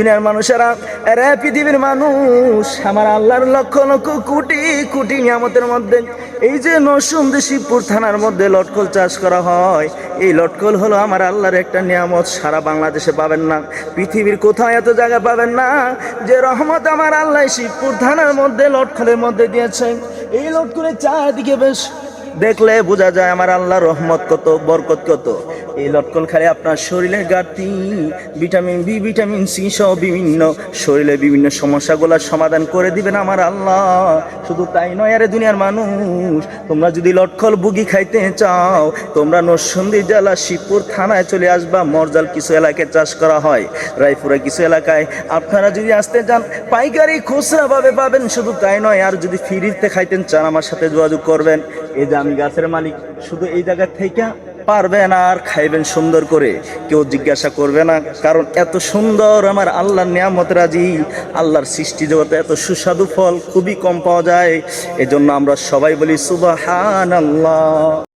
দুনিয়ার মানুষেরা, এরা পৃথিবীর মানুষ, আমার আল্লাহর লক্ষ লক্ষ কোটি কোটি নিয়ামতের মধ্যে এই যে নরসিংদী শিবপুর থানার মধ্যে লটকল চাষ করা হয়, এই লটকল হলো আমার আল্লাহর একটা নিয়ামত। সারা বাংলাদেশে পাবেন না, পৃথিবীর কোথাও এত জায়গা পাবেন না যে রহমত আমার আল্লাহ শিবপুর থানার মধ্যে লটকলের মধ্যে দিয়েছেন। এই লটকলের চারদিকে বেশ দেখলে বোঝা যায় আমার আল্লাহর রহমত কত, বরকত কত। এই লটকল খালে আপনার শরীরের ঘাটতি, ভিটামিন বি, ভিটামিন সি সহ বিভিন্ন শরীরের বিভিন্ন সমস্যাগুলোর সমাধান করে দিবেন আমার আল্লাহ। শুধু তাই নয়, আরে দুনিয়ার মানুষ, তোমরা যদি লটকল বুগি খাইতে চাও, তোমরা নরসিংদী জেলা শিবপুর থানায় চলে আসবা। মরজাল কিছু এলাকায় চাষ করা হয়, রায়পুরে কিছু এলাকায়। আপনারা যদি আসতে চান পাইকারি খুচরা ভাবে পাবেন। শুধু তাই নয়, আর যদি ফ্রিতে খাইতেন চান আমার সাথে যোগাযোগ করবেন। এই যে আমি গাছের মালিক, শুধু এই জায়গা থেকে পারবেন আর খাইবেন সুন্দর করে, কেউ জিজ্ঞাসা করবে না, কারণ এত সুন্দর আমার আল্লাহর নিয়ামত রাজি। আল্লাহর সৃষ্টি জগতে এত সুস্বাদু ফল খুবই কম পাওয়া যায়। এজন্য আমরা সবাই বলি সুবহানাল্লাহ।